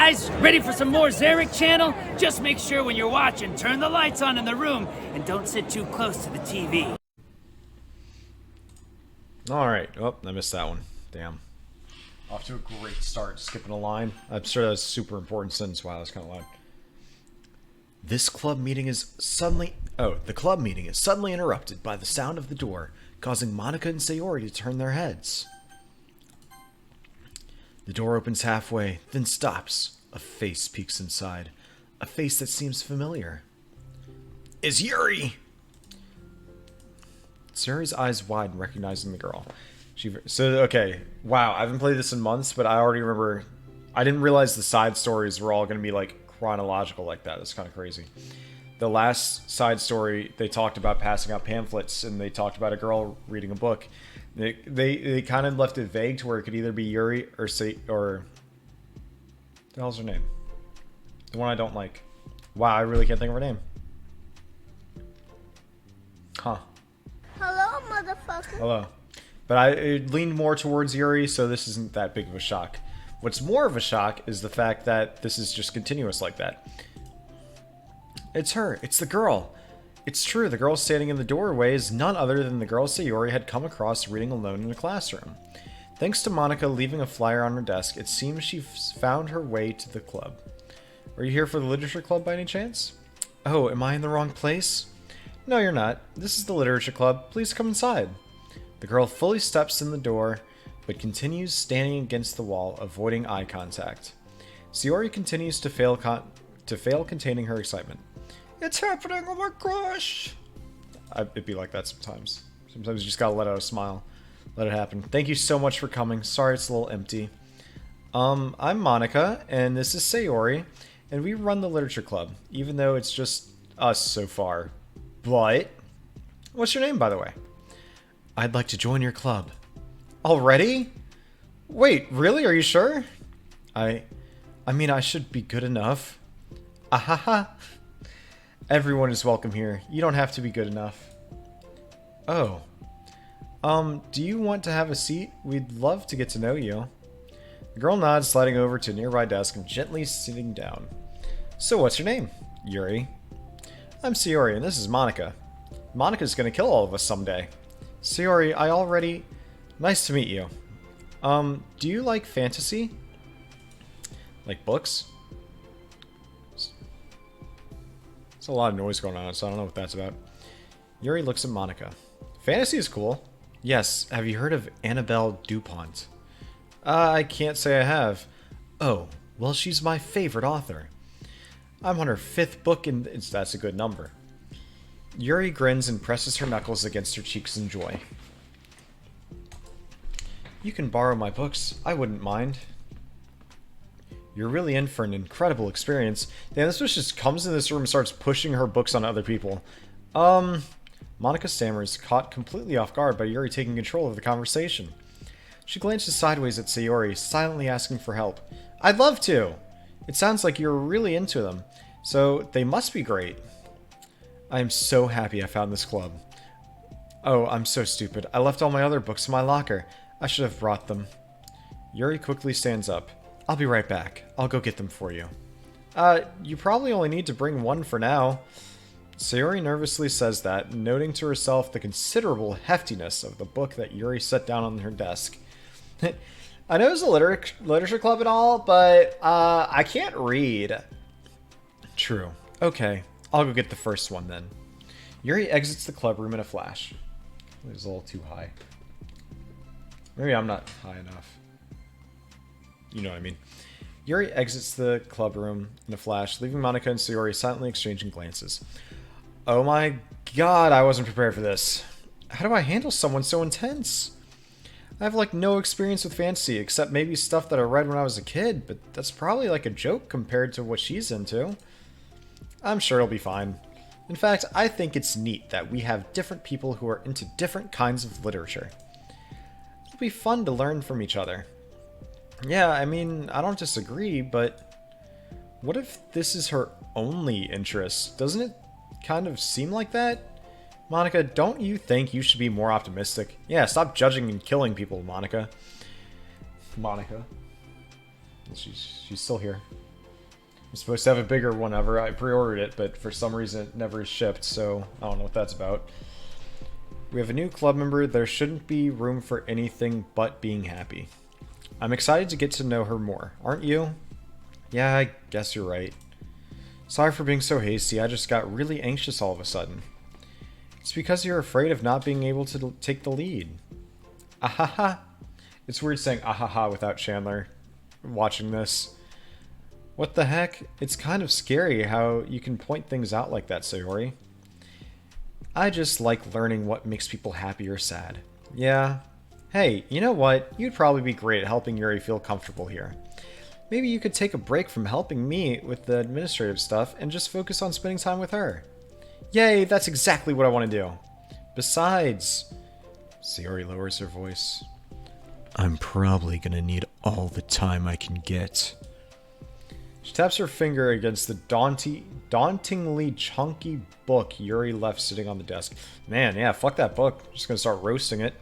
guys, ready for some more Zarik channel? Just make sure when you're watching, turn the lights on in the room and don't sit too close to the TV. Alright, oh, I missed that one. Damn. Off to a great start, skipping a line. I'm sure that was a super important sentence. Wow, that's kind of loud. The club meeting is suddenly interrupted by the sound of the door, causing Monica and Sayori to turn their heads. The door opens halfway, then stops. A face peeks inside. A face that seems familiar. Is Yuri! Sayori's eyes widen, recognizing the girl. Okay, wow, I haven't played this in months, but I already remember... I didn't realize the side stories were all going to be, like, chronological like that. That's kind of crazy. The last side story, they talked about passing out pamphlets, and they talked about a girl reading a book. They kind of left it vague to where it could either be Yuri or what the hell's her name? The one I don't like. Wow, I really can't think of her name. Huh. Hello, motherfucker. Hello. But it leaned more towards Yuri, so this isn't that big of a shock. What's more of a shock is the fact that this is just continuous like that. It's her. It's the girl. It's true, the girl standing in the doorway is none other than the girl Sayori had come across reading alone in a classroom. Thanks to Monica leaving a flyer on her desk, it seems she found her way to the club. Are you here for the literature club by any chance? Oh, am I in the wrong place? No, you're not. This is the literature club. Please come inside. The girl fully steps in the door, but continues standing against the wall, avoiding eye contact. Sayori continues to fail containing her excitement. It's happening! Oh my gosh! It'd be like that sometimes. Sometimes you just gotta let out a smile. Let it happen. Thank you so much for coming. Sorry it's a little empty. I'm Monica, and this is Sayori, and we run the literature club, even though it's just us so far. But, what's your name, by the way? I'd like to join your club. Already? Wait, really? Are you sure? I mean, I should be good enough. Ahaha. Everyone is welcome here. You don't have to be good enough. Oh. Do you want to have a seat? We'd love to get to know you. The girl nods, sliding over to a nearby desk and gently sitting down. So what's your name? Yuri. I'm Sayori, and this is Monica. Monica's gonna kill all of us someday. Sayori, Nice to meet you. Do you like fantasy? Like books? There's a lot of noise going on, so I don't know what that's about. Yuri looks at Monica. Fantasy is cool. Yes, have you heard of Annabelle DuPont? I can't say I have. Oh, well, she's my favorite author. I'm on her 5th book, and that's a good number. Yuri grins and presses her knuckles against her cheeks in joy. You can borrow my books. I wouldn't mind. You're really in for an incredible experience. Damn, this bitch just comes in this room and starts pushing her books on other people. Monica stammers, caught completely off guard by Yuri taking control of the conversation. She glances sideways at Sayori, silently asking for help. I'd love to! It sounds like you're really into them, so they must be great. I am so happy I found this club. Oh, I'm so stupid. I left all my other books in my locker. I should have brought them. Yuri quickly stands up. I'll be right back. I'll go get them for you. You probably only need to bring one for now. Sayori nervously says that, noting to herself the considerable heftiness of the book that Yuri set down on her desk. I know it's a literature club and all, but I can't read. True. Okay, I'll go get the first one then. Yuri exits the club room in a flash. It was a little too high. Maybe I'm not high enough. You know what I mean. Yuri exits the club room in a flash, leaving Monica and Sayori silently exchanging glances. Oh my god, I wasn't prepared for this. How do I handle someone so intense? I have like no experience with fantasy, except maybe stuff that I read when I was a kid, but that's probably like a joke compared to what she's into. I'm sure it'll be fine. In fact, I think it's neat that we have different people who are into different kinds of literature. It'll be fun to learn from each other. Yeah, I mean, I don't disagree, but what if this is her only interest? Doesn't it kind of seem like that? Monica, don't you think you should be more optimistic? Yeah, stop judging and killing people, Monica. Monica. She's still here. I'm supposed to have a bigger one ever. I pre-ordered it, but for some reason it never shipped, so I don't know what that's about. We have a new club member. There shouldn't be room for anything but being happy. I'm excited to get to know her more, aren't you? Yeah, I guess you're right. Sorry for being so hasty. I just got really anxious all of a sudden. It's because you're afraid of not being able to take the lead. Ahaha. It's weird saying ahaha without Chandler watching this. What the heck? It's kind of scary how you can point things out like that, Sayori. I just like learning what makes people happy or sad. Yeah. Hey, you know what? You'd probably be great at helping Yuri feel comfortable here. Maybe you could take a break from helping me with the administrative stuff and just focus on spending time with her. Yay, that's exactly what I want to do. Besides... Sayori lowers her voice. I'm probably gonna need all the time I can get. She taps her finger against the dauntingly chunky book Yuri left sitting on the desk. Man, yeah, fuck that book. I'm just gonna start roasting it.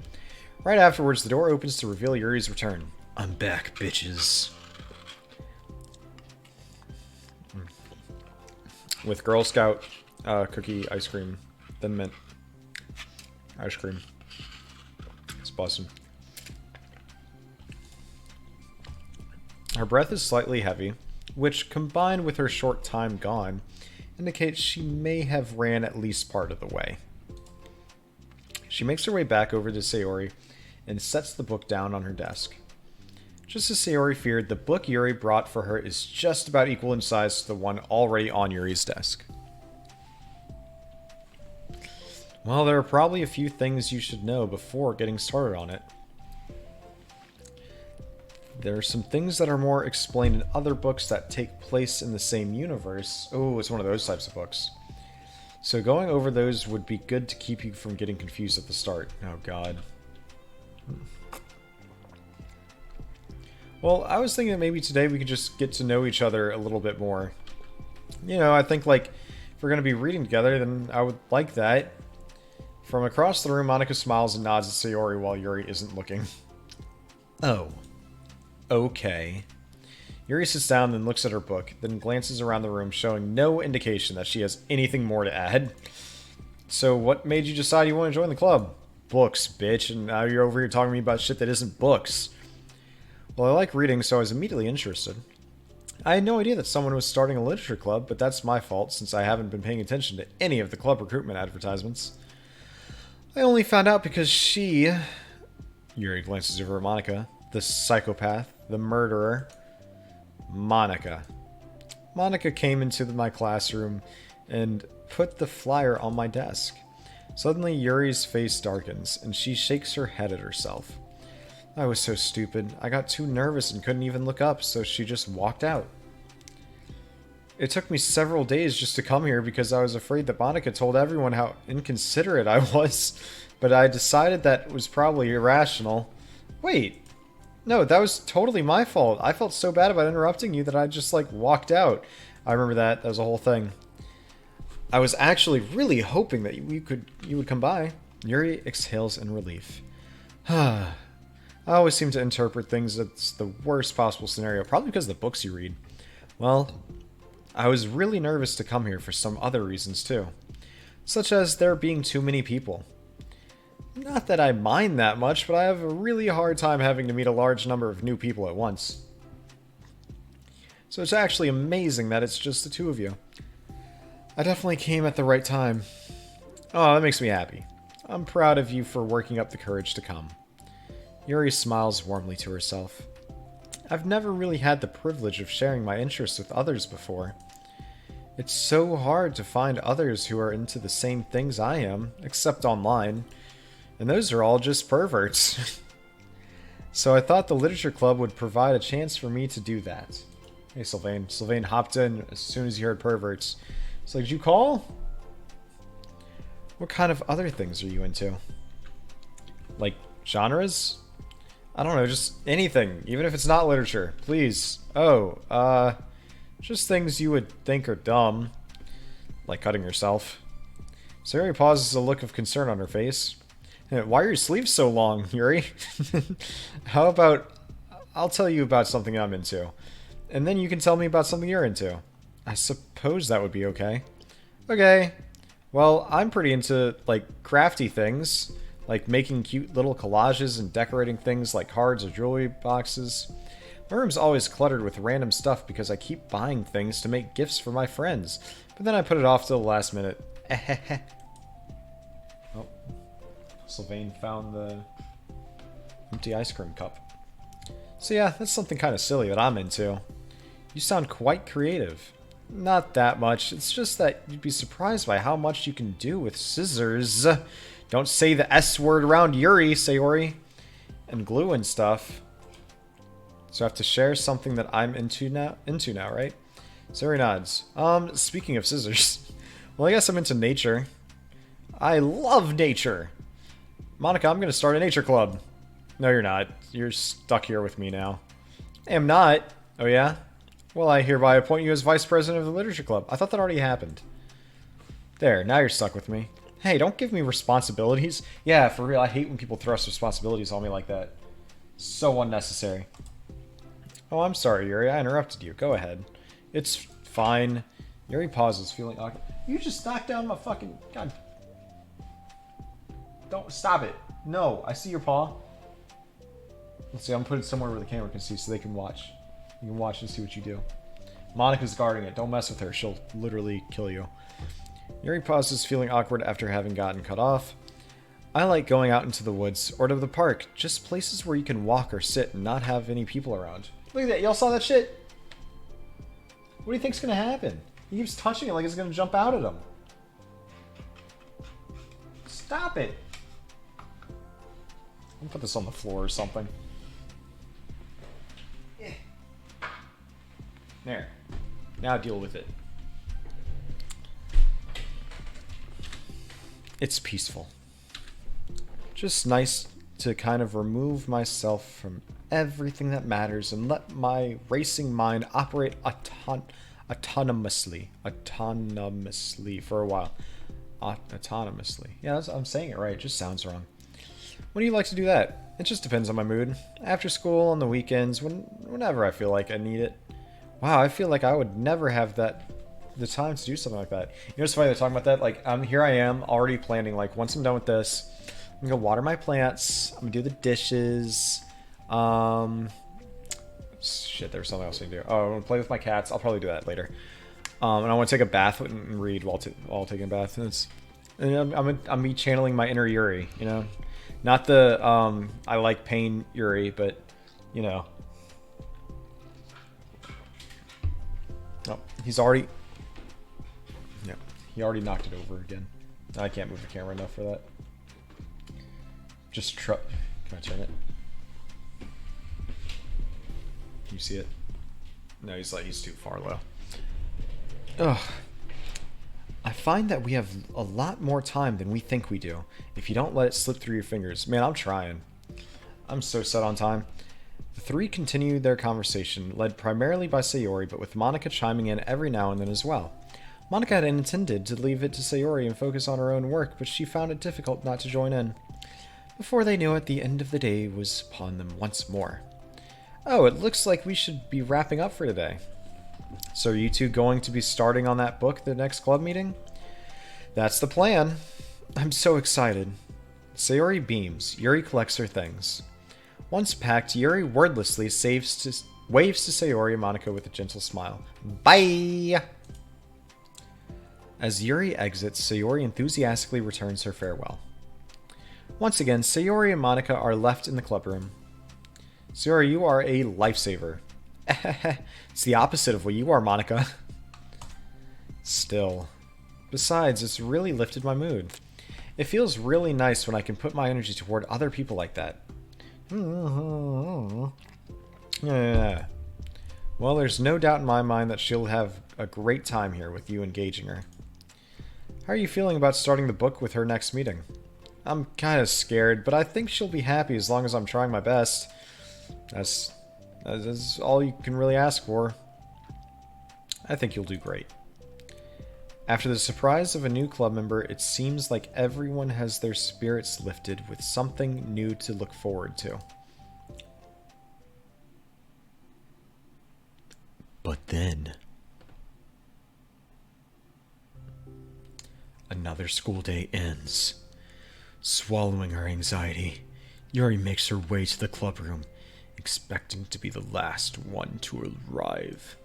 Right afterwards, the door opens to reveal Yuri's return. I'm back, bitches. With Girl Scout cookie ice cream, then mint ice cream. It's bussin'. Her breath is slightly heavy, which, combined with her short time gone, indicates she may have ran at least part of the way. She makes her way back over to Sayori and sets the book down on her desk. Just as Sayori feared, the book Yuri brought for her is just about equal in size to the one already on Yuri's desk. Well, there are probably a few things you should know before getting started on it. There are some things that are more explained in other books that take place in the same universe. Oh, it's one of those types of books. So going over those would be good to keep you from getting confused at the start. Oh, God. Well, I was thinking that maybe today we could just get to know each other a little bit more. You know, I think, like, if we're going to be reading together, then I would like that. From across the room, Monika smiles and nods at Sayori while Yuri isn't looking. Oh. Okay. Yuri sits down and looks at her book, then glances around the room, showing no indication that she has anything more to add. So, what made you decide you want to join the club? Books, bitch, and now you're over here talking to me about shit that isn't books. Well, I like reading, so I was immediately interested. I had no idea that someone was starting a literature club, but that's my fault, since I haven't been paying attention to any of the club recruitment advertisements. I only found out because she... Yuri glances over at Monika. The psychopath. The murderer. Monika. Monika came into my classroom and put the flyer on my desk. Suddenly, Yuri's face darkens, and she shakes her head at herself. I was so stupid. I got too nervous and couldn't even look up, so she just walked out. It took me several days just to come here because I was afraid that Monika told everyone how inconsiderate I was, but I decided that was probably irrational. Wait. No, that was totally my fault. I felt so bad about interrupting you that I just, like, walked out. I remember that. That was a whole thing. I was actually really hoping that you would come by. Yuri exhales in relief. I always seem to interpret things as the worst possible scenario, probably because of the books you read. Well, I was really nervous to come here for some other reasons too. Such as there being too many people. Not that I mind that much, but I have a really hard time having to meet a large number of new people at once. So it's actually amazing that it's just the two of you. I definitely came at the right time. Oh, that makes me happy. I'm proud of you for working up the courage to come. Yuri smiles warmly to herself. I've never really had the privilege of sharing my interests with others before. It's so hard to find others who are into the same things I am, except online. And those are all just perverts. So I thought the literature club would provide a chance for me to do that. Hey, Sylvain. Sylvain hopped in as soon as he heard perverts. It's like, did you call? What kind of other things are you into? Like, genres? I don't know, just anything. Even if it's not literature. Please. Oh, just things you would think are dumb. Like cutting yourself. Sayori pauses, a look of concern on her face. Why are your sleeves so long, Yuri? How about... I'll tell you about something I'm into. And then you can tell me about something you're into. I suppose that would be okay. Okay. Well, I'm pretty into, like, crafty things. Like making cute little collages and decorating things like cards or jewelry boxes. My room's always cluttered with random stuff because I keep buying things to make gifts for my friends. But then I put it off till the last minute. Oh. Sylvain found the empty ice cream cup. So yeah, that's something kind of silly that I'm into. You sound quite creative. Not that much. It's just that you'd be surprised by how much you can do with scissors. Don't say the S word around Yuri, Sayori. And glue and stuff. So I have to share something that I'm into now, right? Sayori nods. Speaking of scissors. Well, I guess I'm into nature. I love nature. Monica, I'm gonna start a nature club. No, you're not. You're stuck here with me now. I am not. Oh, yeah? Well, I hereby appoint you as vice president of the literature club. I thought that already happened. There, now you're stuck with me. Hey, don't give me responsibilities. Yeah, for real, I hate when people thrust responsibilities on me like that. So unnecessary. Oh, I'm sorry, Yuri. I interrupted you. Go ahead. It's fine. Yuri pauses, feeling awkward. You just knocked down my fucking... God. Don't... Stop it. No, I see your paw. Let's see, I'm putting it somewhere where the camera can see so they can watch. You can watch and see what you do. Monica's guarding it. Don't mess with her. She'll literally kill you. Yuri pauses, feeling awkward after having gotten cut off. I like going out into the woods or to the park. Just places where you can walk or sit and not have any people around. Look at that. Y'all saw that shit? What do you think's going to happen? He keeps touching it like it's going to jump out at him. Stop it. I'll put this on the floor or something. There. Now deal with it. It's peaceful. Just nice to kind of remove myself from everything that matters and let my racing mind operate autonomously for a while. Autonomously. Yeah, I'm saying it right. It just sounds wrong. When do you like to do that? It just depends on my mood. After school, on the weekends, whenever I feel like I need it. Wow, I feel like I would never have the time to do something like that. You know what's funny, they're talking about that? Like, here I am, already planning, like, once I'm done with this, I'm gonna water my plants, I'm gonna do the dishes, shit, there was something else I can do. Oh, I'm gonna play with my cats, I'll probably do that later. And I want to take a bath and read while taking a bath. And I'm me channeling my inner Yuri, you know? Not the, I like pain Yuri, but, you know. Oh, he's already... Yeah, he already knocked it over again. I can't move the camera enough for that. Just Can I turn it? Can you see it? No, he's too far low. Ugh. I find that we have a lot more time than we think we do, if you don't let it slip through your fingers. Man, I'm trying. I'm so set on time. The three continue their conversation, led primarily by Sayori, but with Monica chiming in every now and then as well. Monica had intended to leave it to Sayori and focus on her own work, but she found it difficult not to join in. Before they knew it, the end of the day was upon them once more. Oh, it looks like we should be wrapping up for today. So are you two going to be starting on that book the next club meeting? That's the plan. I'm so excited. Sayori beams. Yuri collects her things. Once packed, Yuri wordlessly waves to Sayori and Monica with a gentle smile. Bye! As Yuri exits, Sayori enthusiastically returns her farewell. Once again, Sayori and Monica are left in the clubroom. Sayori, you are a lifesaver. It's the opposite of what you are, Monica. Still. Besides, it's really lifted my mood. It feels really nice when I can put my energy toward other people like that. Yeah. Well, there's no doubt in my mind that she'll have a great time here with you engaging her. How are you feeling about starting the book with her next meeting? I'm kind of scared, but I think she'll be happy as long as I'm trying my best. That's all you can really ask for. I think you'll do great. After the surprise of a new club member, it seems like everyone has their spirits lifted with something new to look forward to. But then... Another school day ends. Swallowing her anxiety, Yuri makes her way to the club room, expecting to be the last one to arrive.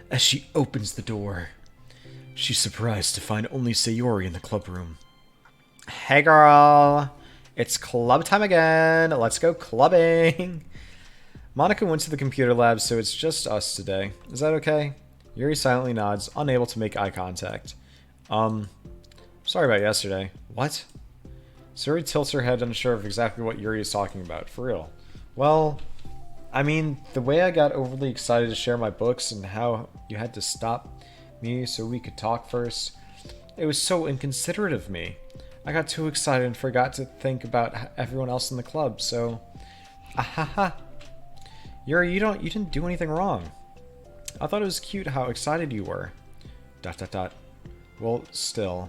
As she opens the door, she's surprised to find only Sayori in the club room. Hey girl, it's club time again. Let's go clubbing. Monica went to the computer lab, so it's just us today. Is that okay? Yuri silently nods, unable to make eye contact. Sorry about yesterday. What? Sayori tilts her head, unsure of exactly what Yuri is talking about. For real. Well, I mean, the way I got overly excited to share my books and how you had to stop me so we could talk first, it was so inconsiderate of me. I got too excited and forgot to think about everyone else in the club, so... Ahaha. Yuri, you didn't do anything wrong. I thought it was cute how excited you were. ... Well, still.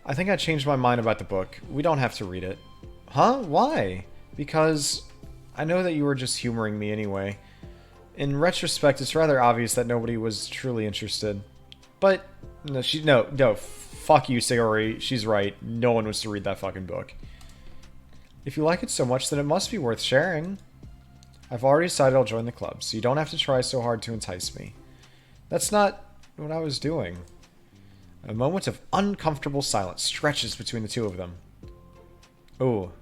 I think I changed my mind about the book. We don't have to read it. Huh? Why? Because I know that you were just humoring me anyway. In retrospect, it's rather obvious that nobody was truly interested. But, no, fuck you, Sayori. She's right. No one wants to read that fucking book. If you like it so much, then it must be worth sharing. I've already decided I'll join the club, so you don't have to try so hard to entice me. That's not what I was doing. A moment of uncomfortable silence stretches between the two of them. Oh,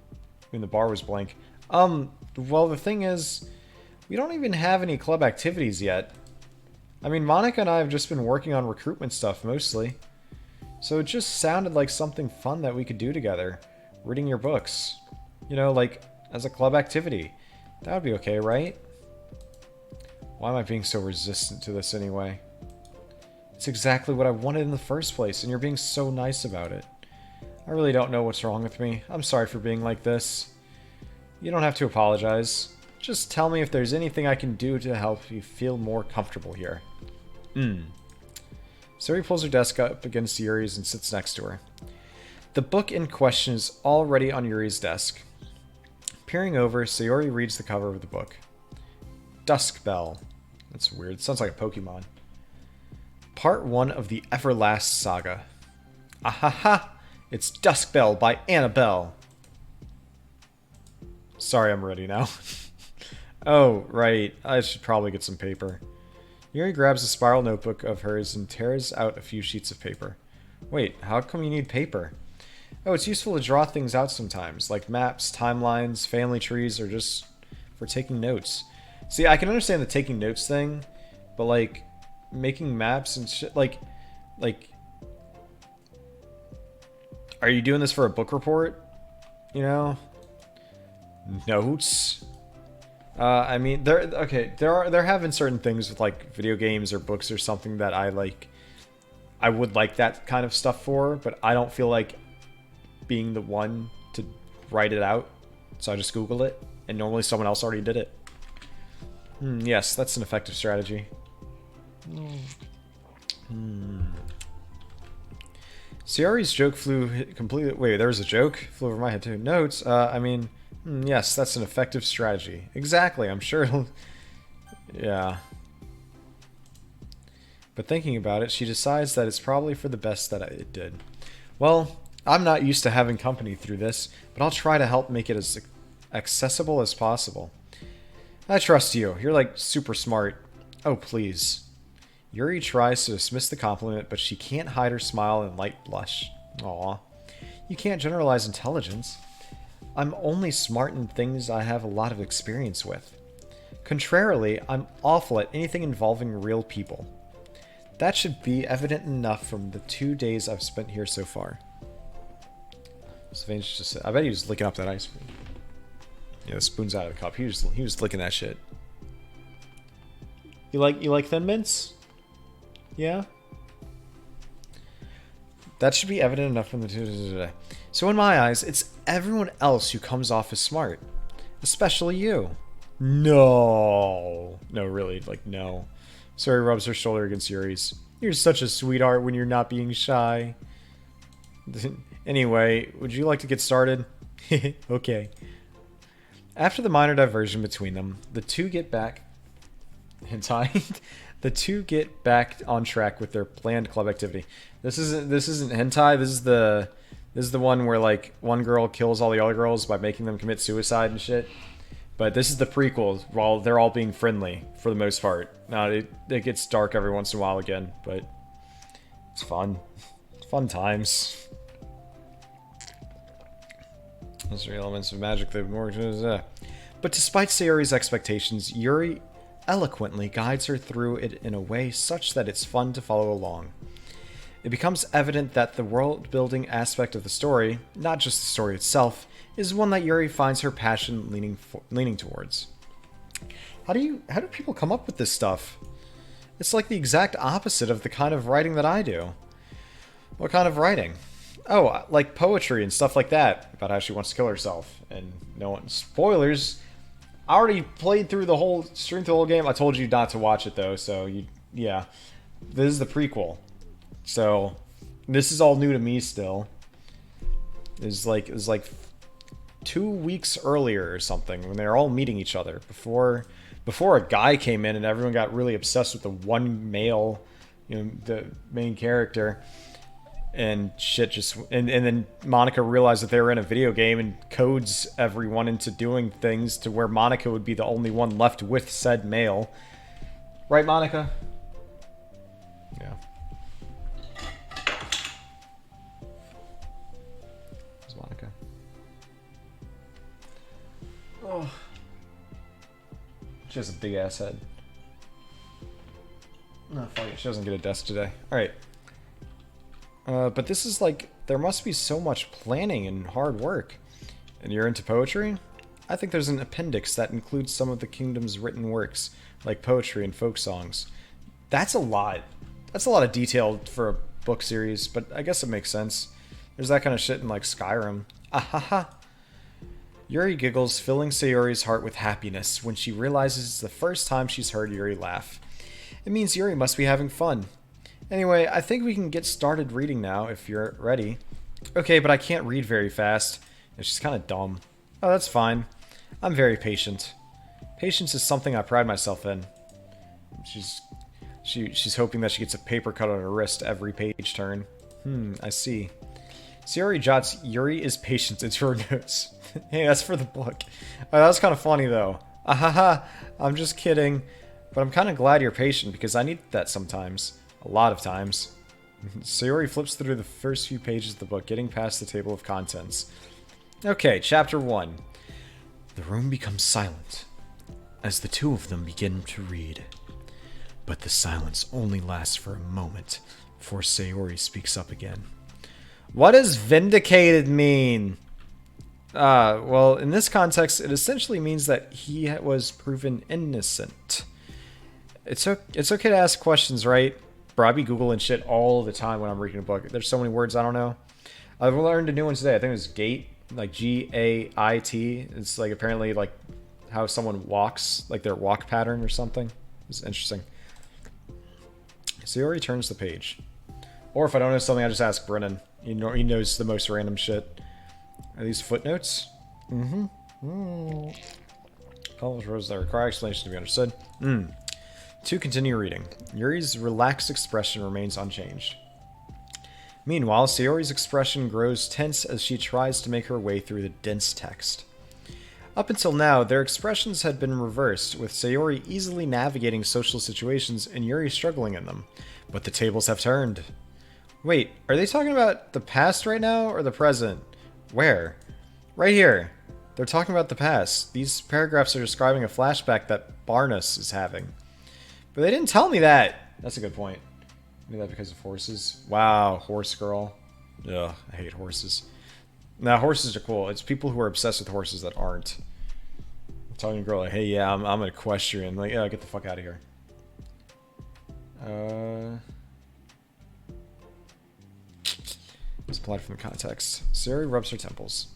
when the bar was blank. Well, the thing is, we don't even have any club activities yet. I mean, Monica and I have just been working on recruitment stuff mostly. So it just sounded like something fun that we could do together. Reading your books. You know, like, as a club activity. That would be okay, right? Why am I being so resistant to this anyway? It's exactly what I wanted in the first place, and you're being so nice about it. I really don't know what's wrong with me. I'm sorry for being like this. You don't have to apologize. Just tell me if there's anything I can do to help you feel more comfortable here. Sayori pulls her desk up against Yuri's and sits next to her. The book in question is already on Yuri's desk. Peering over, Sayori reads the cover of the book. Dusk Bell. That's weird. It sounds like a Pokemon. Part 1 of the Everlast Saga. Ahaha! It's Dusk Bell by Annabelle. Sorry, I'm ready now. Oh, right. I should probably get some paper. Yuri grabs a spiral notebook of hers and tears out a few sheets of paper. Wait, how come you need paper? Oh, it's useful to draw things out sometimes, like maps, timelines, family trees, or just for taking notes. See, I can understand the taking notes thing, but like, making maps and shit, like, are you doing this for a book report? You know? Notes? I mean, there have been certain things with like video games or books or something that I would like that kind of stuff for, but I don't feel like being the one to write it out, so I just Googled it, and normally someone else already did it. Yes, that's an effective strategy. Sayori's joke flew completely... Wait, there was a joke? Flew over my head too. Notes, yes, that's an effective strategy. Exactly, I'm sure it'll... Yeah. But thinking about it, she decides that it's probably for the best that it did. Well, I'm not used to having company through this, but I'll try to help make it as accessible as possible. I trust you. You're like super smart. Oh, please. Yuri tries to dismiss the compliment, but she can't hide her smile and light blush. Aw. You can't generalize intelligence. I'm only smart in things I have a lot of experience with. Contrarily, I'm awful at anything involving real people. That should be evident enough from the 2 days I've spent here so far. Sylvain's just... I bet he was licking up that ice cream. Yeah, the spoon's out of the cup. He was licking that shit. You like Thin Mints? Yeah? That should be evident enough from the 2 days today. So in my eyes, it's everyone else who comes off as smart. Especially you. No. No, really, like, no. Sayori rubs her shoulder against Yuri's. You're such a sweetheart when you're not being shy. Anyway, would you like to get started? Okay. After the minor diversion between them, the two get back... Hentai? The two get back on track with their planned club activity. This isn't hentai. This is the one where like one girl kills all the other girls by making them commit suicide and shit. But this is the prequel while they're all being friendly for the most part. Now it gets dark every once in a while again, but it's fun. It's fun times. Those are elements of magic that more. But despite Sayori's expectations, Yuri eloquently guides her through it in a way such that it's fun to follow along. It becomes evident that the world-building aspect of the story, not just the story itself, is one that Yuri finds her passion leaning towards. How do people come up with this stuff? It's like the exact opposite of the kind of writing that I do. What kind of writing? Oh, like poetry and stuff like that, about how she wants to kill herself. And no one... Spoilers! I already played through the whole... streamed through the whole game. I told you not to watch it, though, so you... yeah. This is the prequel. So, this is all new to me still. It was like 2 weeks earlier or something, when they were all meeting each other. Before a guy came in and everyone got really obsessed with the one male, the main character. And shit just... And then Monica realized that they were in a video game and codes everyone into doing things to where Monica would be the only one left with said male. Right, Monica? Yeah. Where's Monica? Oh. She has a big ass head. No, fuck it. She doesn't get a desk today. Alright. But this is like, there must be so much planning and hard work. And you're into poetry? I think there's an appendix that includes some of the kingdom's written works, like poetry and folk songs. That's a lot. That's a lot of detail for a book series, but I guess it makes sense. There's that kind of shit in like Skyrim. Ahaha. Yuri giggles, filling Sayori's heart with happiness when she realizes it's the first time she's heard Yuri laugh. It means Yuri must be having fun. Anyway, I think we can get started reading now, if you're ready. Okay, but I can't read very fast. And she's kind of dumb. Oh, that's fine. I'm very patient. Patience is something I pride myself in. She's hoping that she gets a paper cut on her wrist every page turn. I see. Sayori jots Yuri is patient into her notes. Hey, that's for the book. Oh, that was kind of funny, though. Ahaha, I'm just kidding. But I'm kind of glad you're patient, because I need that sometimes. A lot of times. Sayori flips through the first few pages of the book, getting past the table of contents. Okay, chapter 1. The room becomes silent as the two of them begin to read. But the silence only lasts for a moment before Sayori speaks up again. What does vindicated mean? Well, in this context, it essentially means that he was proven innocent. It's okay to ask questions, right? Bro, I be Googling shit all the time when I'm reading a book. There's so many words I don't know. I've learned a new one today. I think it was gait, like G-A-I-T. It's like apparently like how someone walks, like their walk pattern or something. It's interesting. Sayori turns the page. Or if I don't know something, I just ask Brennan. He knows the most random shit. Are these footnotes? Columns rows that require explanation to be understood. To continue reading, Yuri's relaxed expression remains unchanged. Meanwhile, Sayori's expression grows tense as she tries to make her way through the dense text. Up until now, their expressions had been reversed, with Sayori easily navigating social situations and Yuri struggling in them. But the tables have turned. Wait, are they talking about the past right now, or the present? Where? Right here. They're talking about the past. These paragraphs are describing a flashback that Barnus is having. But they didn't tell me that. That's a good point. Maybe that because of horses. Wow, horse girl. Ugh, I hate horses. Nah, horses are cool. It's people who are obsessed with horses that aren't. I'm telling a girl, like, hey, yeah, I'm an equestrian. Like, yeah, get the fuck out of here. It's applied from the context. Sayori rubs her temples.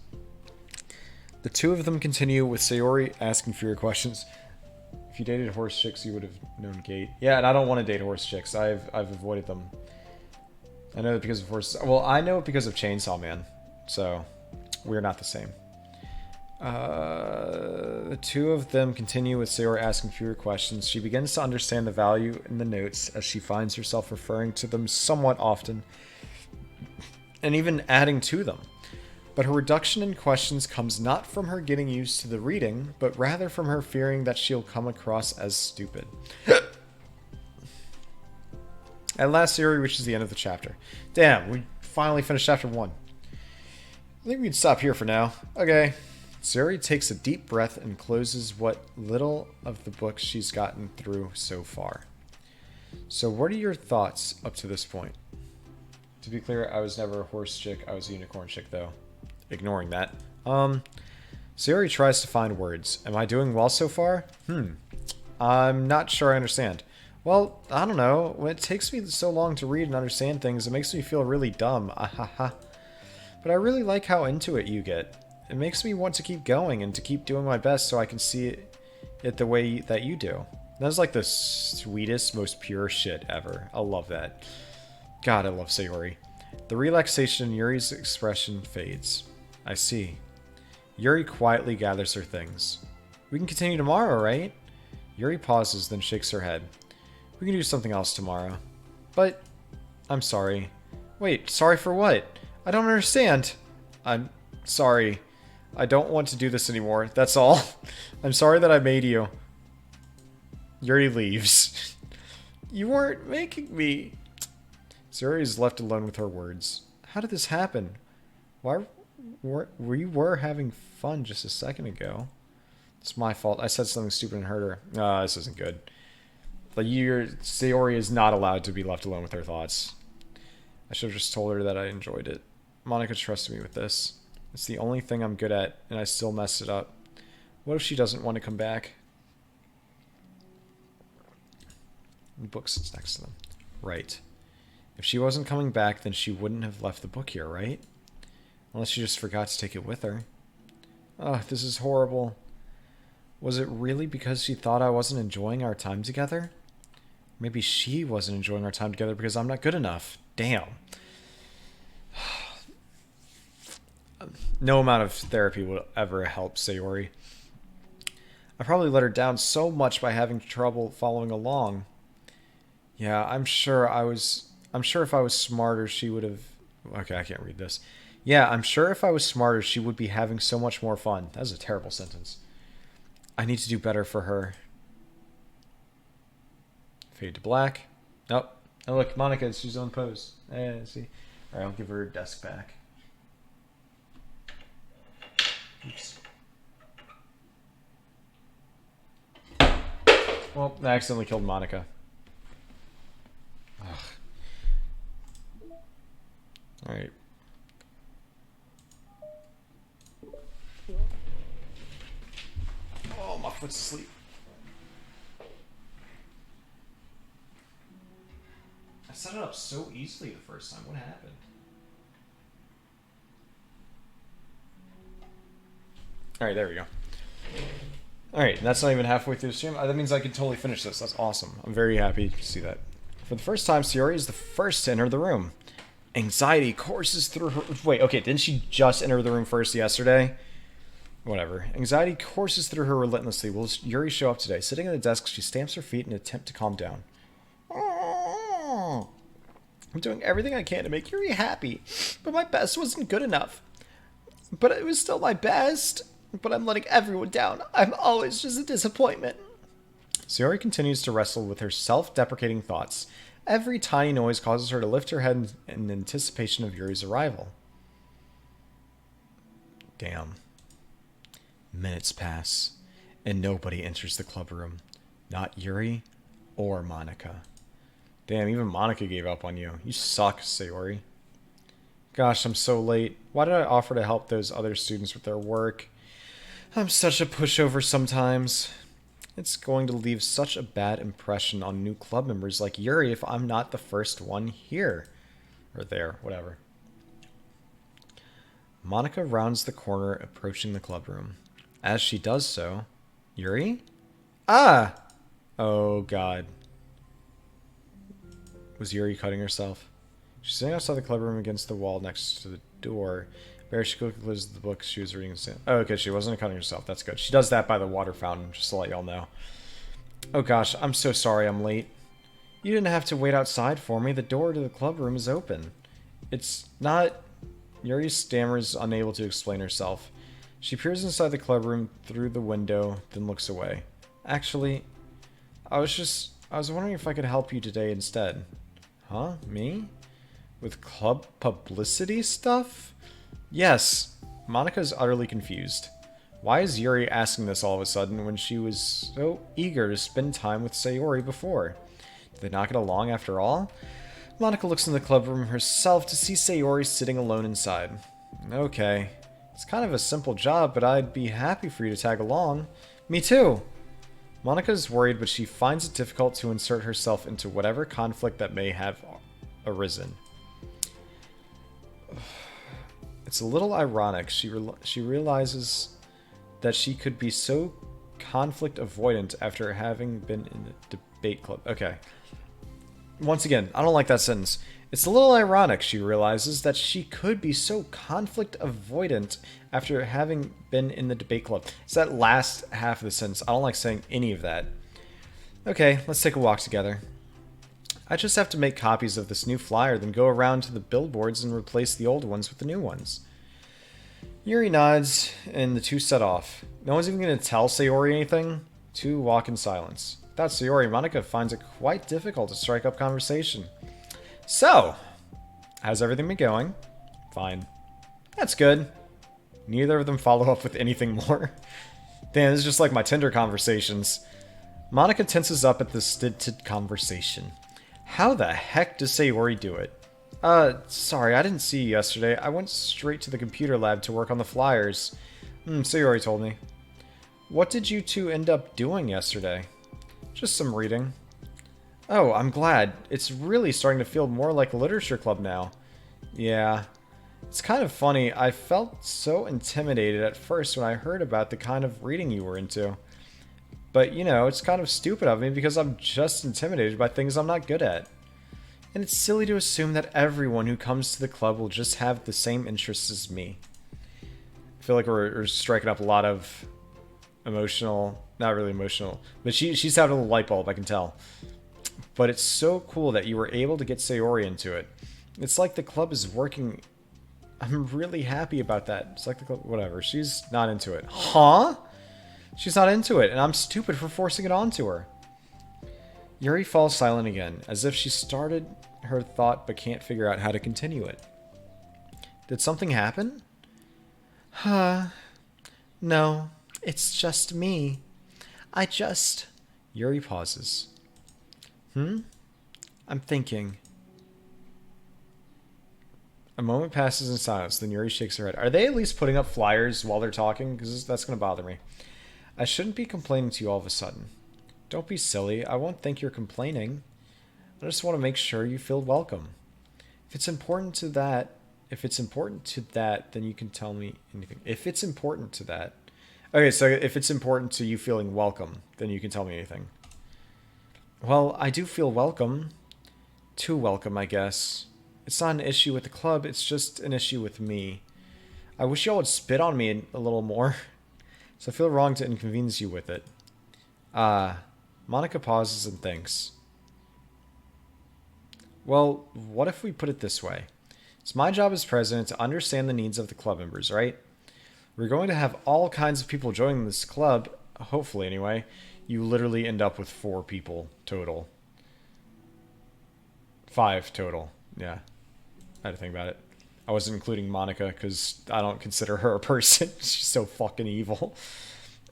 The two of them continue with Sayori asking fewer questions. If you dated horse chicks, you would have known gait. Yeah, and I don't want to date horse chicks. I've avoided them. I know that because of horses. Well, I know it because of Chainsaw Man. So, we're not the same. The two of them continue with Sayori asking fewer questions. She begins to understand the value in the notes as she finds herself referring to them somewhat often and even adding to them. But her reduction in questions comes not from her getting used to the reading, but rather from her fearing that she'll come across as stupid. At last, Sayori reaches the end of the chapter. Damn, we finally finished chapter 1. I think we can stop here for now. Okay. Sayori takes a deep breath and closes what little of the book she's gotten through so far. So what are your thoughts up to this point? To be clear, I was never a horse chick, I was a unicorn chick though. Ignoring that. Sayori tries to find words. Am I doing well so far? I'm not sure I understand. Well, I don't know. When it takes me so long to read and understand things, it makes me feel really dumb. Ahaha. But I really like how into it you get. It makes me want to keep going and to keep doing my best so I can see it the way that you do. That's like the sweetest, most pure shit ever. I love that. God, I love Sayori. The relaxation in Yuri's expression fades. I see. Yuri quietly gathers her things. We can continue tomorrow, right? Yuri pauses, then shakes her head. We can do something else tomorrow. But, I'm sorry. Wait, sorry for what? I don't understand. I'm sorry. I don't want to do this anymore. That's all. I'm sorry that I made you. Yuri leaves. You weren't making me. Sayori is left alone with her words. How did this happen? Why we were having fun just a second ago. It's my fault. I said something stupid and hurt her. This isn't good. Like, Sayori is not allowed to be left alone with her thoughts. I should have just told her that I enjoyed it. Monica trusted me with this. It's the only thing I'm good at, and I still messed it up. What if she doesn't want to come back? The book sits next to them. Right. If she wasn't coming back, then she wouldn't have left the book here, right? Unless she just forgot to take it with her. Ugh, this is horrible. Was it really because she thought I wasn't enjoying our time together? Maybe she wasn't enjoying our time together because I'm not good enough. Damn. No amount of therapy will ever help Sayori. I probably let her down so much by having trouble following along. Yeah, I'm sure if I was smarter, she would have... Okay, I can't read this. Yeah, I'm sure if I was smarter, she would be having so much more fun. That was a terrible sentence. I need to do better for her. Fade to black. Nope. Oh, look, Monica, she's on pose. See? Alright, I'll give her desk back. Oops. Well, I accidentally killed Monica. Ugh. Alright. Oh, my foot's asleep. I set it up so easily the first time. What happened? Alright, there we go. Alright, that's not even halfway through the stream. That means I can totally finish this. That's awesome. I'm very happy to see that. For the first time, Sayori is the first to enter the room. Anxiety courses through her... Wait, okay, didn't she just enter the room first yesterday? Whatever. Anxiety courses through her relentlessly. Will Yuri show up today? Sitting at the desk, she stamps her feet in an attempt to calm down. I'm doing everything I can to make Yuri happy, but my best wasn't good enough. But it was still my best. But I'm letting everyone down. I'm always just a disappointment. Sayori continues to wrestle with her self-deprecating thoughts. Every tiny noise causes her to lift her head in anticipation of Yuri's arrival. Damn. Minutes pass, and nobody enters the club room. Not Yuri or Monica. Damn, even Monica gave up on you. You suck, Sayori. Gosh, I'm so late. Why did I offer to help those other students with their work? I'm such a pushover sometimes. It's going to leave such a bad impression on new club members like Yuri if I'm not the first one here. Or there, whatever. Monica rounds the corner, approaching the club room. As she does so... Yuri? Ah! Oh, God. Was Yuri cutting herself? She's sitting outside the club room against the wall next to the door, Very she quickly closed the book she was reading. Oh, okay, she wasn't cutting herself. That's good. She does that by the water fountain, just to let y'all know. Oh gosh, I'm so sorry I'm late. You didn't have to wait outside for me. The door to the club room is open. It's not... Yuri stammers, unable to explain herself. She peers inside the club room through the window, then looks away. Actually, I was wondering if I could help you today instead. Huh? Me? With club publicity stuff? Yes. Monika's utterly confused. Why is Yuri asking this all of a sudden when she was so eager to spend time with Sayori before? Did they not get along after all? Monika looks in the club room herself to see Sayori sitting alone inside. Okay. It's kind of a simple job, but I'd be happy for you to tag along. Me too! Monika's worried, but she finds it difficult to insert herself into whatever conflict that may have arisen. It's a little ironic. She realizes that she could be so conflict avoidant after having been in the debate club. Okay. Once again, I don't like that sentence. It's a little ironic, she realizes, that she could be so conflict avoidant after having been in the debate club. It's that last half of the sentence. I don't like saying any of that. Okay, let's take a walk together. I just have to make copies of this new flyer, then go around to the billboards and replace the old ones with the new ones. Yuri nods, and the two set off. No one's even going to tell Sayori anything. Two walk in silence. Without Sayori, Monika finds it quite difficult to strike up conversation. So, how's everything been going? Fine. That's good. Neither of them follow up with anything more. Damn, this is just like my Tinder conversations. Monika tenses up at the stinted conversation. How the heck does Sayori do it? Sorry, I didn't see you yesterday. I went straight to the computer lab to work on the flyers. Sayori told me. What did you two end up doing yesterday? Just some reading. Oh, I'm glad. It's really starting to feel more like a literature club now. Yeah. It's kind of funny. I felt so intimidated at first when I heard about the kind of reading you were into. But, you know, it's kind of stupid of me because I'm just intimidated by things I'm not good at. And it's silly to assume that everyone who comes to the club will just have the same interests as me. I feel like we're striking up a lot of emotional... Not really emotional. But she's having a little light bulb, I can tell. But it's so cool that you were able to get Sayori into it. It's like the club is working... I'm really happy about that. It's like the club... Whatever. She's not into it. Huh? She's not into it, and I'm stupid for forcing it onto her. Yuri falls silent again, as if she started her thought but can't figure out how to continue it. Did something happen? No, it's just me. Yuri pauses. I'm thinking. A moment passes in silence, then Yuri shakes her head. Are they at least putting up flyers while they're talking? Because that's going to bother me. I shouldn't be complaining to you all of a sudden. Don't be silly. I won't think you're complaining. I just want to make sure you feel welcome. If it's important to that, then you can tell me anything. If it's important to that. Okay, so if it's important to you feeling welcome, then you can tell me anything. Well, I do feel welcome. Too welcome, I guess. It's not an issue with the club, it's just an issue with me. I wish y'all would spit on me a little more. So I feel wrong to inconvenience you with it. Monika pauses and thinks. Well, what if we put it this way? It's my job as president to understand the needs of the club members, right? We're going to have all kinds of people joining this club, hopefully anyway. You literally end up with 4 people total. 5 total, yeah. I had to think about it. I wasn't including Monika because I don't consider her a person. She's so fucking evil.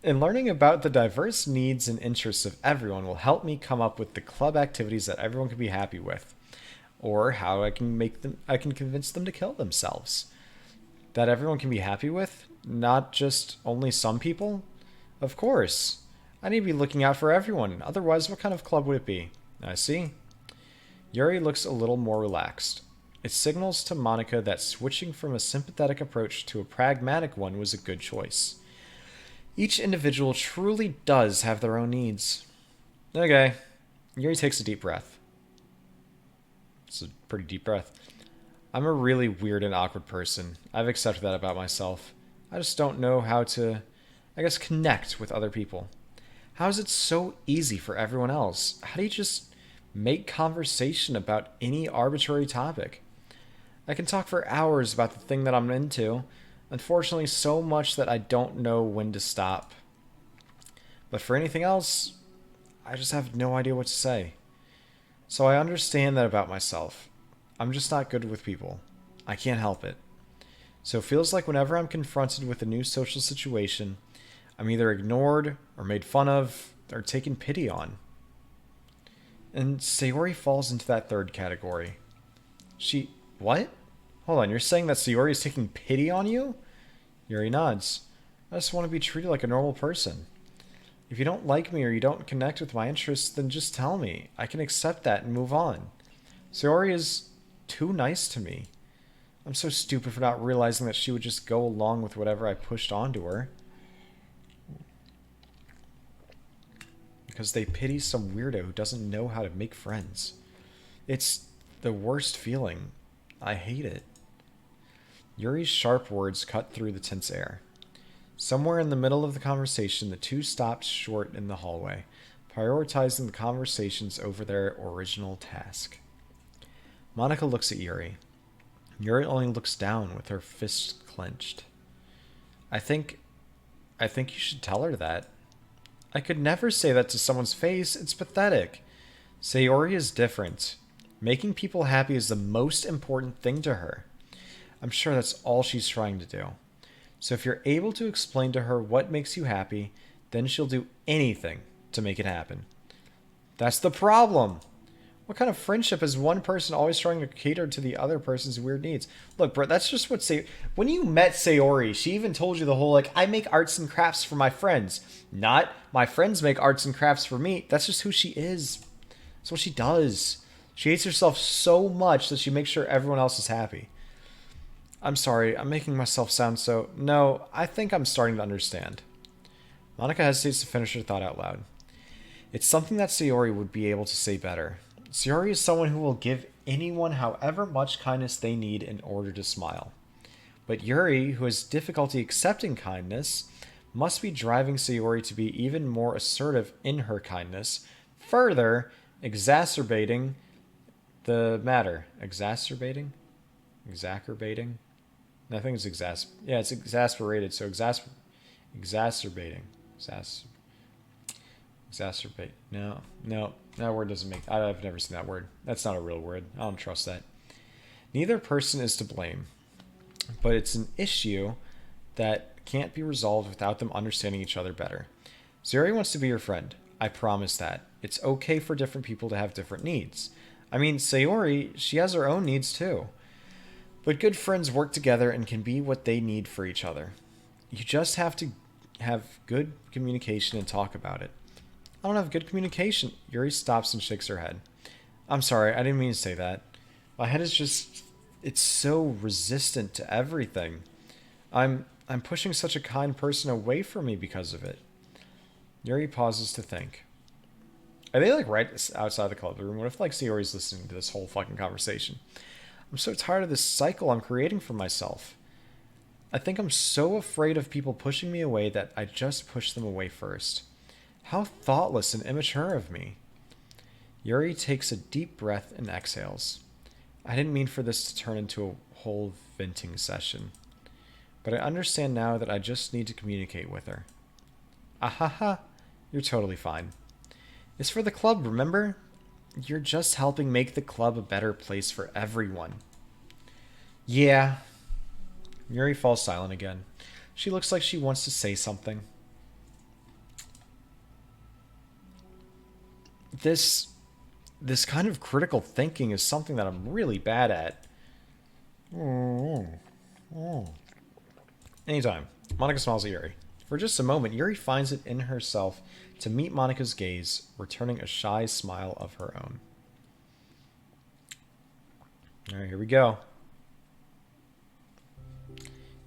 And learning about the diverse needs and interests of everyone will help me come up with the club activities that everyone can be happy with. Or how I can convince them to kill themselves. That everyone can be happy with? Not just only some people? Of course. I need to be looking out for everyone. Otherwise, what kind of club would it be? I see. Yuri looks a little more relaxed. It signals to Monika that switching from a sympathetic approach to a pragmatic one was a good choice. Each individual truly does have their own needs. Okay. Yuri takes a deep breath. It's a pretty deep breath. I'm a really weird and awkward person. I've accepted that about myself. I just don't know how to, I guess, connect with other people. How is it so easy for everyone else? How do you just make conversation about any arbitrary topic? I can talk for hours about the thing that I'm into. Unfortunately, so much that I don't know when to stop. But for anything else, I just have no idea what to say. So I understand that about myself. I'm just not good with people. I can't help it. So it feels like whenever I'm confronted with a new social situation, I'm either ignored or made fun of or taken pity on. And Sayori falls into that third category. What? Hold on, you're saying that Sayori is taking pity on you? Yuri nods. I just want to be treated like a normal person. If you don't like me or you don't connect with my interests, then just tell me. I can accept that and move on. Sayori is too nice to me. I'm so stupid for not realizing that she would just go along with whatever I pushed onto her. Because they pity some weirdo who doesn't know how to make friends. It's the worst feeling. I hate it. Yuri's sharp words cut through the tense air. Somewhere in the middle of the conversation, the two stopped short in the hallway, prioritizing the conversations over their original task. Monica looks at Yuri. Yuri only looks down with her fists clenched. I think you should tell her that. I could never say that to someone's face. It's pathetic. Sayori is different. Making people happy is the most important thing to her. I'm sure that's all she's trying to do. So if you're able to explain to her what makes you happy, then she'll do anything to make it happen. That's the problem. What kind of friendship is one person always trying to cater to the other person's weird needs? Look, bro, that's just what when you met Sayori, she even told you the whole, like, I make arts and crafts for my friends. Not, my friends make arts and crafts for me. That's just who she is. That's what she does. She hates herself so much that she makes sure everyone else is happy. I'm sorry, I'm making myself sound so... No, I think I'm starting to understand. Monica hesitates to finish her thought out loud. It's something that Sayori would be able to say better. Sayori is someone who will give anyone however much kindness they need in order to smile. But Yuri, who has difficulty accepting kindness, must be driving Sayori to be even more assertive in her kindness, further exacerbating the matter. Exacerbating? I think it's it's exasperated, so exacerbating. Exacerbate. No, that word doesn't make... I've never seen that word. That's not a real word. I don't trust that. Neither person is to blame, but it's an issue that can't be resolved without them understanding each other better. Zuri wants to be your friend. I promise that. It's okay for different people to have different needs. I mean, Sayori, she has her own needs too. But good friends work together and can be what they need for each other. You just have to have good communication and talk about it. I don't have good communication. Yuri stops and shakes her head. I'm sorry, I didn't mean to say that. My head is just... It's so resistant to everything. I'm pushing such a kind person away from me because of it. Yuri pauses to think. Are they like right outside the club room? What if like Sayori's listening to this whole fucking conversation? I'm so tired of this cycle I'm creating for myself. I think I'm so afraid of people pushing me away that I just push them away first. How thoughtless and immature of me. Yuri takes a deep breath and exhales. I didn't mean for this to turn into a whole venting session. But I understand now that I just need to communicate with her. Ahaha, you're totally fine. It's for the club, remember? You're just helping make the club a better place for everyone. Yeah. Yuri falls silent again. She looks like she wants to say something. This kind of critical thinking is something that I'm really bad at. Anytime. Monica smiles at Yuri. For just a moment, Yuri finds it in herself to meet Monica's gaze, returning a shy smile of her own. Alright, here we go.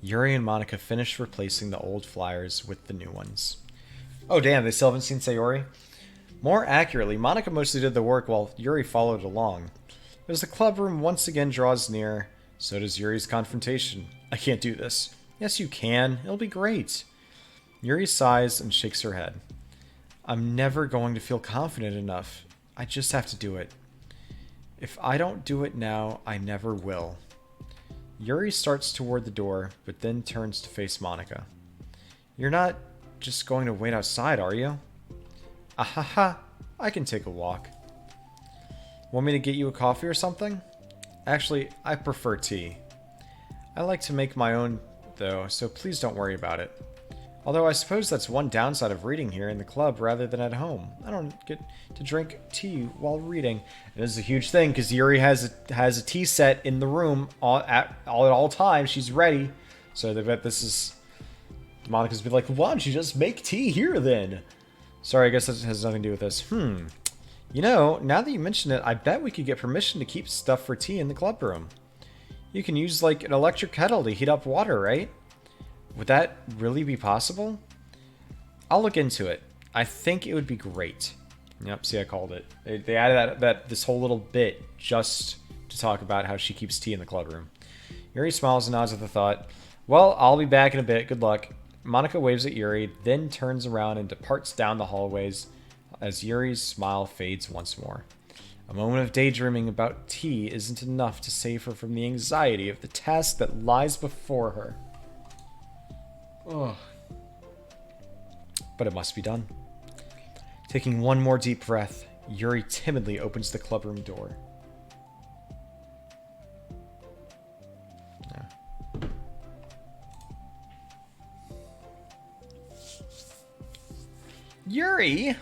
Yuri and Monica finish replacing the old flyers with the new ones. Oh damn, they still haven't seen Sayori? More accurately, Monica mostly did the work while Yuri followed along. As the club room once again draws near, So does Yuri's confrontation. I can't do this. Yes, you can. It'll be great. Yuri sighs and shakes her head. I'm never going to feel confident enough. I just have to do it. If I don't do it now, I never will. Yuri starts toward the door, but then turns to face Monica. You're not just going to wait outside, are you? Ahaha, I can take a walk. Want me to get you a coffee or something? Actually, I prefer tea. I like to make my own, though, so please don't worry about it. Although I suppose that's one downside of reading here in the club rather than at home. I don't get to drink tea while reading. And this is a huge thing because Yuri has a tea set in the room at all times. She's ready. So they bet this is... Monica's been like, why don't you just make tea here then? Sorry, I guess that has nothing to do with this. You know, now that you mention it, I bet we could get permission to keep stuff for tea in the club room. You can use like an electric kettle to heat up water, right? Would that really be possible? I'll look into it. I think it would be great. Yep, see, I called it. They added this whole little bit just to talk about how she keeps tea in the club room. Yuri smiles and nods at the thought. Well, I'll be back in a bit. Good luck. Monica waves at Yuri, then turns around and departs down the hallways as Yuri's smile fades once more. A moment of daydreaming about tea isn't enough to save her from the anxiety of the task that lies before her. Ugh. But it must be done. Taking one more deep breath, Yuri timidly opens the clubroom door. Yuri?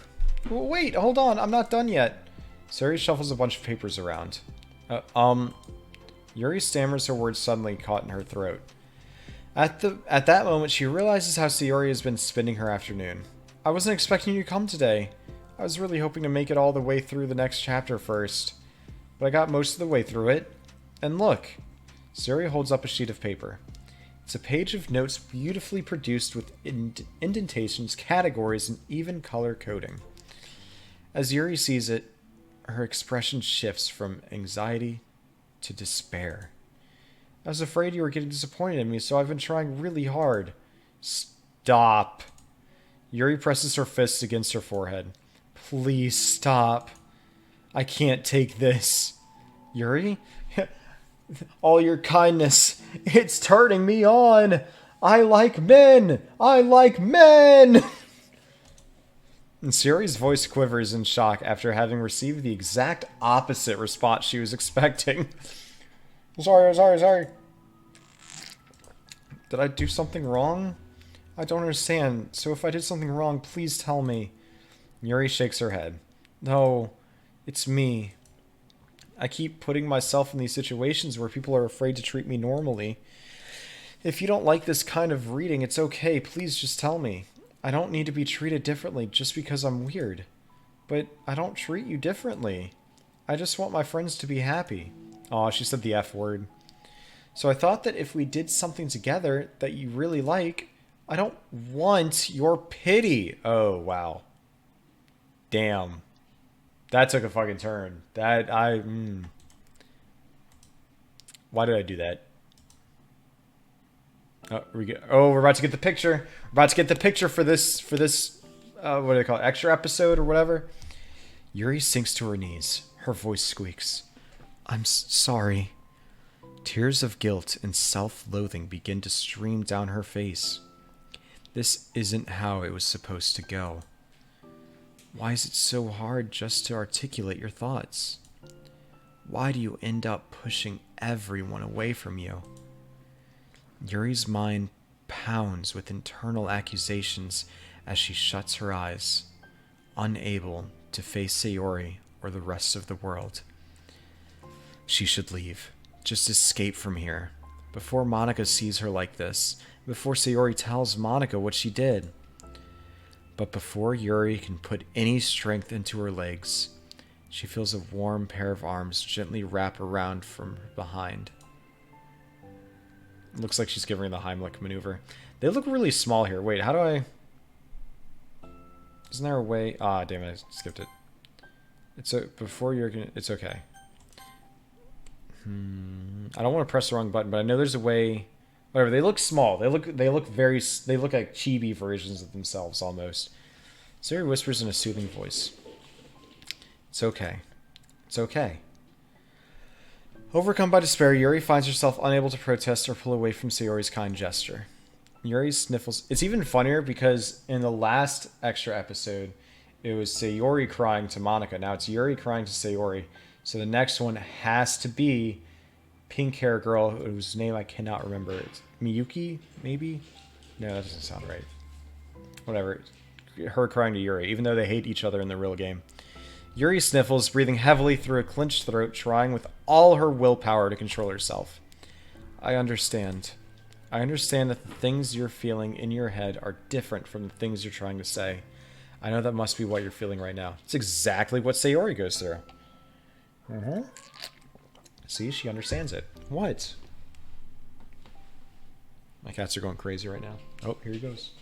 Wait, hold on, I'm not done yet. Sari shuffles a bunch of papers around. Yuri stammers her words suddenly caught in her throat. At that moment, she realizes how Sayori has been spending her afternoon. I wasn't expecting you to come today. I was really hoping to make it all the way through the next chapter first. But I got most of the way through it. And look. Sayori holds up a sheet of paper. It's a page of notes beautifully produced with indentations, categories, and even color coding. As Yuri sees it, her expression shifts from anxiety to despair. I was afraid you were getting disappointed in me, so I've been trying really hard. Stop. Yuri presses her fists against her forehead. Please stop. I can't take this. Yuri? All your kindness. It's turning me on. I like men. I like men. And Sayori's voice quivers in shock after having received the exact opposite response she was expecting. Sorry. Did I do something wrong? I don't understand. So if I did something wrong, please tell me. Yuri shakes her head. No, it's me. I keep putting myself in these situations where people are afraid to treat me normally. If you don't like this kind of reading, it's okay. Please just tell me. I don't need to be treated differently just because I'm weird. But I don't treat you differently. I just want my friends to be happy. Aw, she said the F word. So I thought that if we did something together that you really like, I don't want your pity. Oh, wow. Damn. That took a fucking turn. Why did I do that? We're about to get the picture. We're about to get the picture for this, what do they call it? Extra episode or whatever. Yuri sinks to her knees. Her voice squeaks. I'm sorry. Tears of guilt and self-loathing begin to stream down her face. This isn't how it was supposed to go. Why is it so hard just to articulate your thoughts? Why do you end up pushing everyone away from you? Yuri's mind pounds with internal accusations as she shuts her eyes, unable to face Sayori or the rest of the world. She should leave. Just escape from here. Before Monica sees her like this. Before Sayori tells Monica what she did. But before Yuri can put any strength into her legs, she feels a warm pair of arms gently wrap around from behind. Looks like she's giving her the Heimlich maneuver. They look really small here. Wait, how do I... Isn't there a way... Ah, damn it, I skipped it. It's before you're gonna... It's okay. I don't want to press the wrong button, but I know there's a way. Whatever. They look small. They look like chibi versions of themselves almost. Sayori whispers in a soothing voice. It's okay. It's okay. Overcome by despair, Yuri finds herself unable to protest or pull away from Sayori's kind gesture. Yuri sniffles. It's even funnier because in the last extra episode, it was Sayori crying to Monica. Now it's Yuri crying to Sayori. So the next one has to be pink hair girl whose name I cannot remember. It's Miyuki, maybe? No, that doesn't sound right. Whatever. Her crying to Yuri, even though they hate each other in the real game. Yuri sniffles, breathing heavily through a clenched throat, trying with all her willpower to control herself. I understand. I understand that the things you're feeling in your head are different from the things you're trying to say. I know that must be what you're feeling right now. It's exactly what Sayori goes through. See, she understands it. What? My cats are going crazy right now. Oh, here he goes.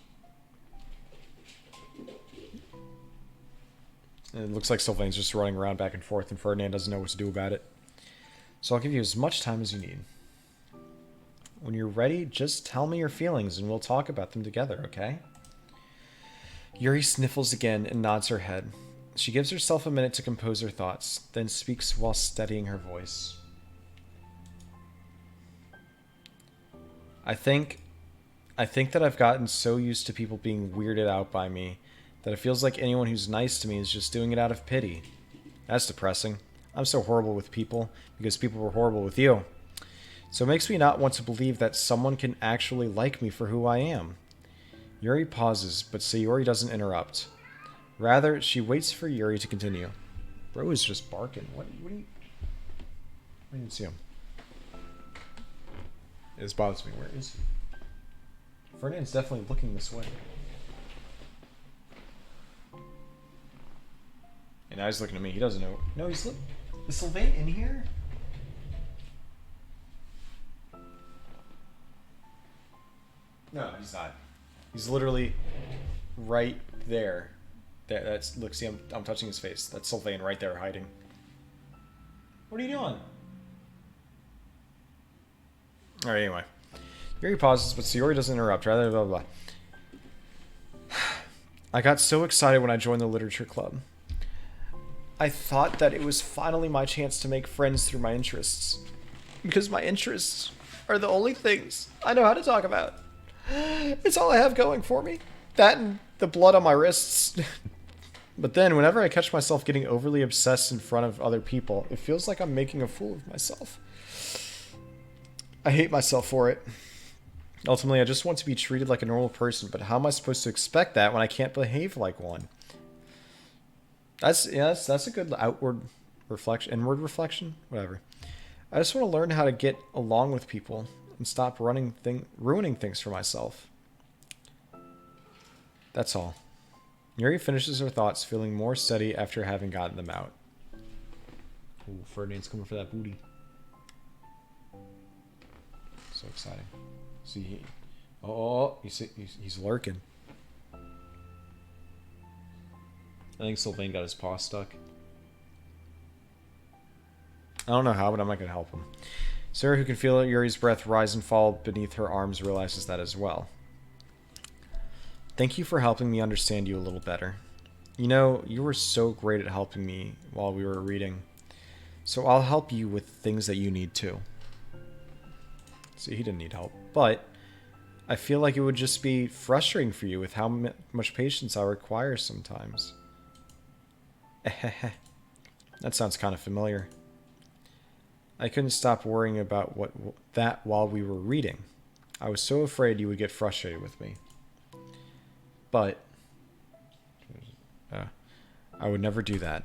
And it looks like Sylvain's just running around back and forth, and Ferdinand doesn't know what to do about it. So I'll give you as much time as you need. When you're ready, just tell me your feelings, and we'll talk about them together, okay? Yuri sniffles again and nods her head. She gives herself a minute to compose her thoughts, then speaks while steadying her voice. I think that I've gotten so used to people being weirded out by me that it feels like anyone who's nice to me is just doing it out of pity. That's depressing. I'm so horrible with people because people were horrible with you. So it makes me not want to believe that someone can actually like me for who I am. Yuri pauses, but Sayori doesn't interrupt. Rather, she waits for Yuri to continue. Bro is just barking. What do you... I didn't see him. This bothers me. Where is he? Ferdinand's definitely looking this way. And now he's looking at me. He doesn't know. No, he's looking. Is Sylvain in here? No, he's not. He's literally right there. That's look. See, I'm touching his face. That's Sylvain right there, hiding. What are you doing? All right. Anyway, Yuri pauses, but Sayori doesn't interrupt. Rather, blah blah blah. I got so excited when I joined the literature club. I thought that it was finally my chance to make friends through my interests. Because my interests are the only things I know how to talk about. It's all I have going for me. That and the blood on my wrists. But then, whenever I catch myself getting overly obsessed in front of other people, it feels like I'm making a fool of myself. I hate myself for it. Ultimately, I just want to be treated like a normal person, but how am I supposed to expect that when I can't behave like one? That's a good inward reflection, whatever. I just want to learn how to get along with people and stop ruining things for myself. That's all. Yuri finishes her thoughts, feeling more steady after having gotten them out. Ooh, Ferdinand's coming for that booty. So exciting. See, he's lurking. I think Sylvain got his paw stuck. I don't know how, but I'm not going to help him. Sarah, who can feel Yuri's breath rise and fall beneath her arms, realizes that as well. Thank you for helping me understand you a little better. You know, you were so great at helping me while we were reading. So I'll help you with things that you need too. See, he didn't need help. But I feel like it would just be frustrating for you with how much patience I require sometimes. That sounds kind of familiar. I couldn't stop worrying about that while we were reading. I was so afraid you would get frustrated with me. But I would never do that.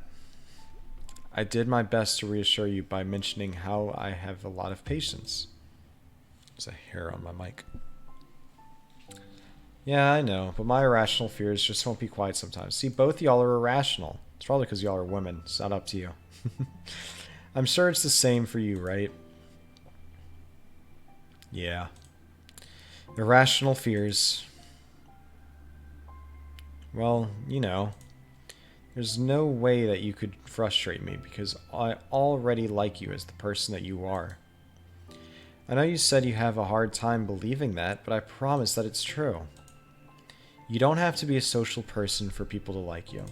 I did my best to reassure you by mentioning how I have a lot of patience. There's a hair on my mic. Yeah, I know, but my irrational fears just won't be quiet sometimes. See, both y'all are irrational. It's probably because y'all are women. It's not up to you. I'm sure it's the same for you, right? Yeah. Irrational fears. Well, you know, there's no way that you could frustrate me because I already like you as the person that you are. I know you said you have a hard time believing that, but I promise that it's true. You don't have to be a social person for people to like you.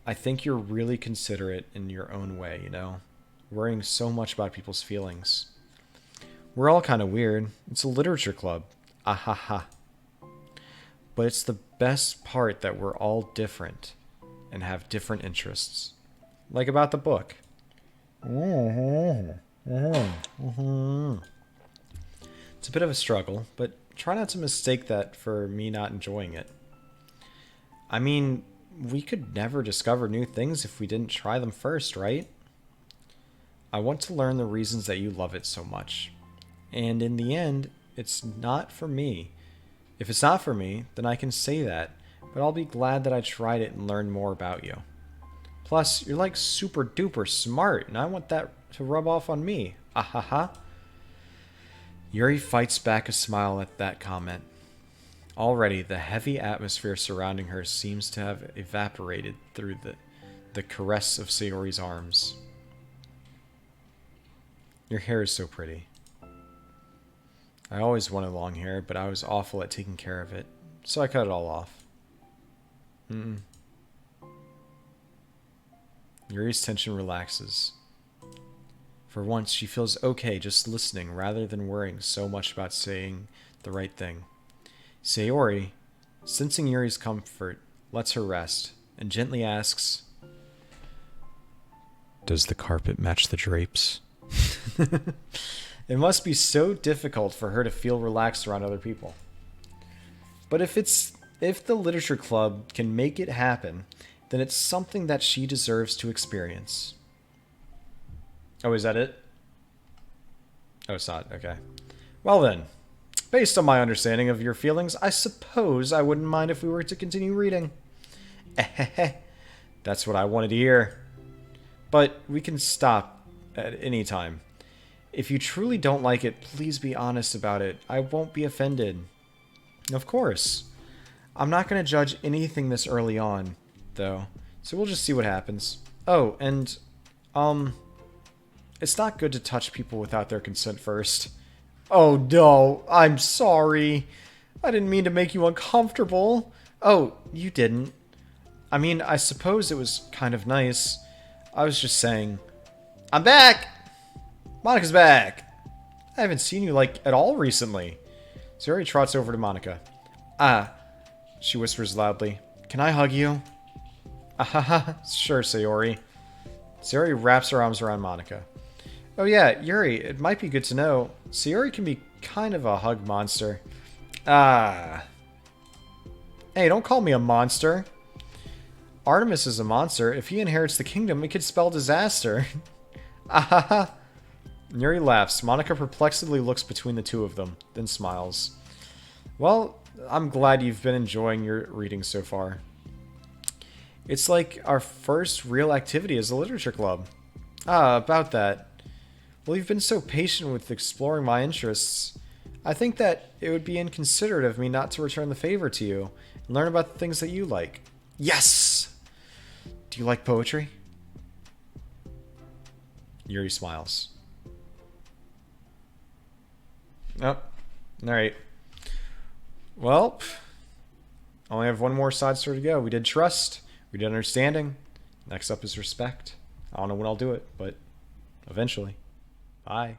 I think you're really considerate in your own way, you know? Worrying so much about people's feelings. We're all kind of weird. It's a literature club. Ahaha. But it's the best part that we're all different and have different interests. Like about the book. It's a bit of a struggle, but try not to mistake that for me not enjoying it. I mean, we could never discover new things if we didn't try them first, right? I want to learn the reasons that you love it so much. And in the end, it's not for me. If it's not for me, then I can say that, but I'll be glad that I tried it and learned more about you. Plus, you're like super duper smart, and I want that to rub off on me. Ahaha. Yuri fights back a smile at that comment. Already, the heavy atmosphere surrounding her seems to have evaporated through the caress of Sayori's arms. Your hair is so pretty. I always wanted long hair, but I was awful at taking care of it, so I cut it all off. Yuri's tension relaxes. For once, she feels okay just listening rather than worrying so much about saying the right thing. Sayori, sensing Yuri's comfort, lets her rest and gently asks, "Does the carpet match the drapes?" It must be so difficult for her to feel relaxed around other people. But if the literature club can make it happen, then it's something that she deserves to experience. Oh, is that it? Oh, it's not. Okay. Well then, based on my understanding of your feelings, I suppose I wouldn't mind if we were to continue reading. That's what I wanted to hear. But we can stop at any time. If you truly don't like it, please be honest about it. I won't be offended. Of course. I'm not going to judge anything this early on, though. So we'll just see what happens. Oh, and, it's not good to touch people without their consent first. Oh, no. I'm sorry. I didn't mean to make you uncomfortable. Oh, you didn't. I mean, I suppose it was kind of nice. I was just saying, I'm back! Monika's back! I haven't seen you, like, at all recently. Sayori trots over to Monika. Ah, she whispers loudly. Can I hug you? Ahaha, sure, Sayori. Sayori wraps her arms around Monika. Oh yeah, Yuri, it might be good to know. Sayori can be kind of a hug monster. Ah. Hey, don't call me a monster. Artemis is a monster. If he inherits the kingdom, it could spell disaster. Ahaha. Yuri laughs. Monika perplexedly looks between the two of them, then smiles. Well, I'm glad you've been enjoying your reading so far. It's like our first real activity as a literature club. Ah, about that. Well, you've been so patient with exploring my interests. I think that it would be inconsiderate of me not to return the favor to you and learn about the things that you like. Yes! Do you like poetry? Yuri smiles. Oh, alright. Well, only have one more side story to go. We did trust. We did understanding. Next up is respect. I don't know when I'll do it, but eventually. Bye.